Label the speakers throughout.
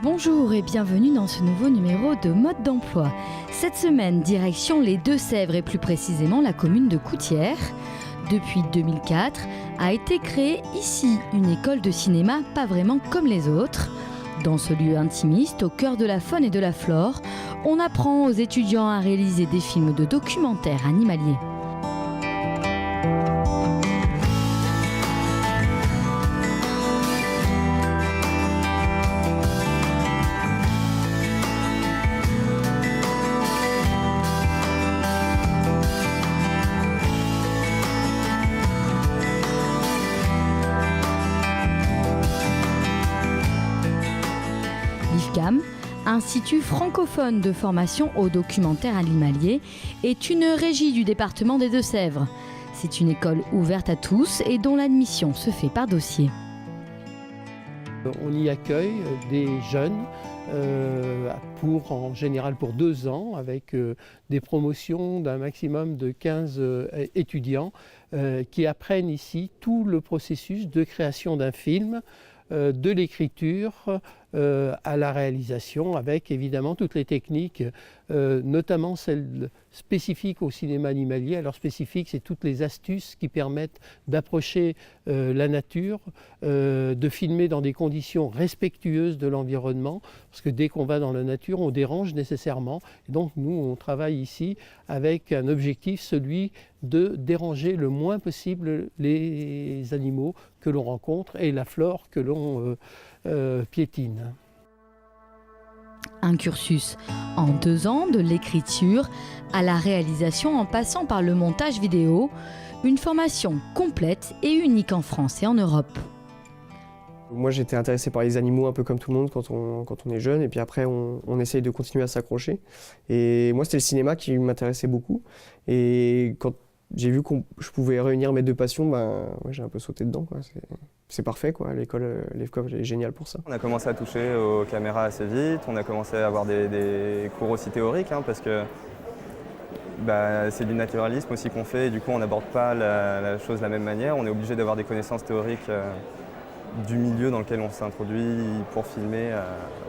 Speaker 1: Bonjour et bienvenue dans ce nouveau numéro de Mode d'emploi. Cette semaine, direction les Deux-Sèvres et plus précisément la commune de Coutières. Depuis 2004, a été créée ici une école de cinéma pas vraiment comme les autres. Dans ce lieu intimiste, au cœur de la faune et de la flore, on apprend aux étudiants à réaliser des films de documentaires animaliers. L'IFCAM, Institut francophone de formation au documentaire animalier, est une régie du département des Deux-Sèvres. C'est une école ouverte à tous et dont l'admission se fait par dossier.
Speaker 2: On y accueille des jeunes en général pour 2 ans avec des promotions d'un maximum de 15 étudiants qui apprennent ici tout le processus de création d'un film, de l'écriture à la réalisation, avec évidemment toutes les techniques, notamment celles spécifiques au cinéma animalier. Alors spécifique, c'est toutes les astuces qui permettent d'approcher la nature, de filmer dans des conditions respectueuses de l'environnement, parce que dès qu'on va dans la nature, on dérange nécessairement. Et donc nous, on travaille ici avec un objectif, celui de déranger le moins possible les animaux que l'on rencontre et la flore que l'on piétine.
Speaker 1: Un cursus en 2 ans, de l'écriture à la réalisation en passant par le montage vidéo, une formation complète et unique en France et en Europe.
Speaker 3: Moi j'étais intéressé par les animaux un peu comme tout le monde quand on est jeune, et puis après on essaye de continuer à s'accrocher. Et moi c'était le cinéma qui m'intéressait beaucoup, et quand j'ai vu que je pouvais réunir mes deux passions, j'ai un peu sauté dedans, quoi. C'est parfait, quoi. L'école est géniale pour ça.
Speaker 4: On a commencé à toucher aux caméras assez vite, on a commencé à avoir des cours aussi théoriques, parce que c'est du naturalisme aussi qu'on fait, et du coup on n'aborde pas la chose de la même manière. On est obligé d'avoir des connaissances théoriques du milieu dans lequel on s'introduit pour filmer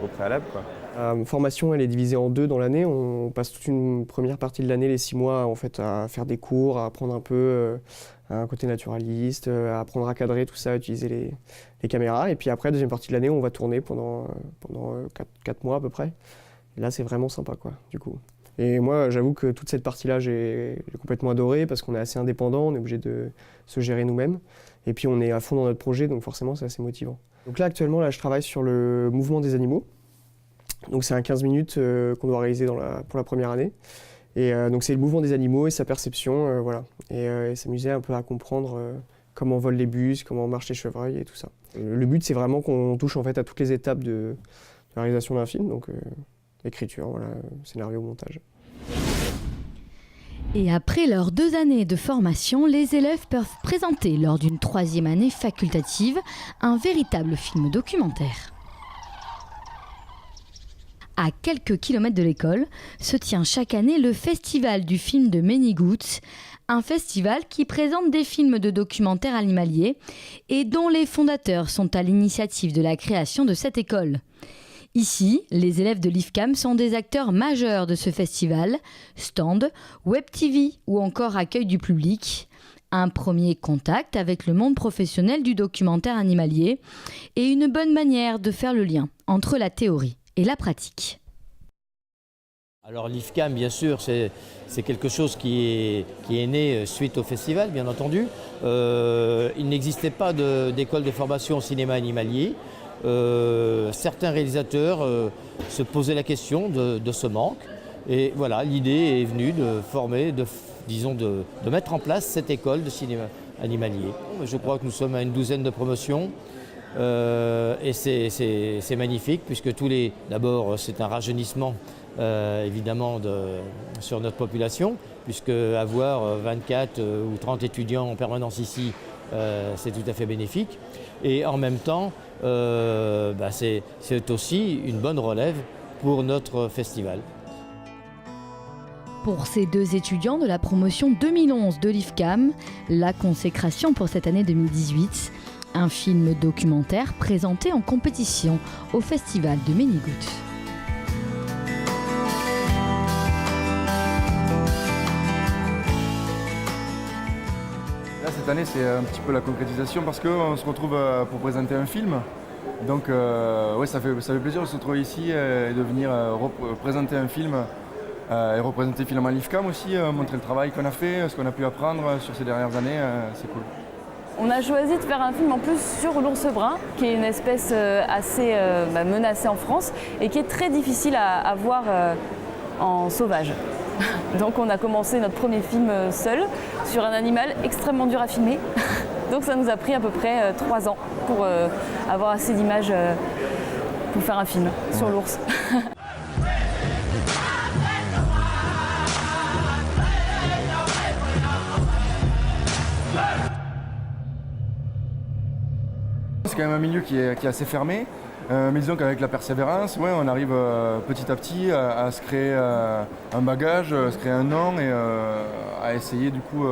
Speaker 4: au préalable, quoi.
Speaker 3: La formation elle est divisée en 2 dans l'année. On passe toute une première partie de l'année, les 6 mois, en fait, à faire des cours, à apprendre un peu un côté naturaliste, à apprendre à cadrer tout ça, à utiliser les caméras. Et puis après, deuxième partie de l'année, on va tourner pendant 4 mois à peu près. Et là, c'est vraiment sympa, quoi, du coup. Et moi, j'avoue que toute cette partie-là, j'ai complètement adoré parce qu'on est assez indépendant, on est obligé de se gérer nous-mêmes. Et puis on est à fond dans notre projet, donc forcément, c'est assez motivant. Donc là, actuellement, je travaille sur le mouvement des animaux. Donc c'est un 15 minutes qu'on doit réaliser pour la première année. Et donc c'est le mouvement des animaux et sa perception, voilà. Et s'amuser un peu à comprendre comment volent les bus, comment marchent les chevreuils et tout ça. Le but c'est vraiment qu'on touche en fait à toutes les étapes de la réalisation d'un film, donc écriture, voilà, scénario, montage.
Speaker 1: Et après leurs 2 années de formation, les élèves peuvent présenter lors d'une 3e année facultative un véritable film documentaire. À quelques kilomètres de l'école, se tient chaque année le Festival du film de Ménigouts, un festival qui présente des films de documentaires animaliers et dont les fondateurs sont à l'initiative de la création de cette école. Ici, les élèves de l'IFCAM sont des acteurs majeurs de ce festival, stand, web TV ou encore accueil du public. Un premier contact avec le monde professionnel du documentaire animalier et une bonne manière de faire le lien entre la théorie et la pratique.
Speaker 5: Alors l'IFCAM, bien sûr, c'est quelque chose qui est né suite au festival, bien entendu. Il n'existait pas d'école de formation au cinéma animalier. Certains réalisateurs se posaient la question de ce manque. Et voilà, l'idée est venue de former, de mettre en place cette école de cinéma animalier. Je crois que nous sommes à une 12aine de promotions. Et c'est magnifique puisque d'abord c'est un rajeunissement évidemment sur notre population, puisque avoir 24 ou 30 étudiants en permanence ici, c'est tout à fait bénéfique. Et en même temps, c'est aussi une bonne relève pour notre festival.
Speaker 1: Pour ces 2 étudiants de la promotion 2011 de l'IFCAM, la consécration pour cette année 2018 un film documentaire présenté en compétition au festival de Menigout.
Speaker 6: Là, cette année, c'est un petit peu la concrétisation parce qu'on se retrouve pour présenter un film. Donc, ouais, ça fait plaisir de se retrouver ici et de venir présenter un film et représenter finalement l'IFCAM aussi, montrer le travail qu'on a fait, ce qu'on a pu apprendre sur ces dernières années. C'est cool.
Speaker 7: On a choisi de faire un film en plus sur l'ours brun, qui est une espèce assez menacée en France et qui est très difficile à voir en sauvage. Donc on a commencé notre premier film seul sur un animal extrêmement dur à filmer. Donc ça nous a pris à peu près 3 ans pour avoir assez d'images pour faire un film sur l'ours.
Speaker 6: C'est quand même un milieu qui est assez fermé, mais disons qu'avec la persévérance, ouais, on arrive petit à petit à se créer un bagage, se créer un nom et à essayer du coup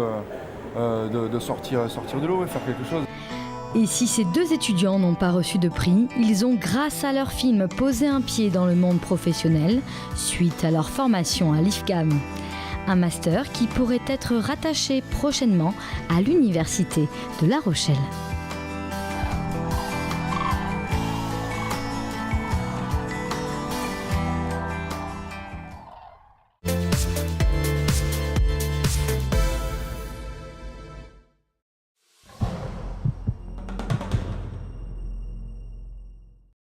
Speaker 6: de sortir de l'eau et faire quelque chose.
Speaker 1: Et si ces 2 étudiants n'ont pas reçu de prix, ils ont, grâce à leur film, posé un pied dans le monde professionnel suite à leur formation à l'IFCAM. Un master qui pourrait être rattaché prochainement à l'Université de La Rochelle.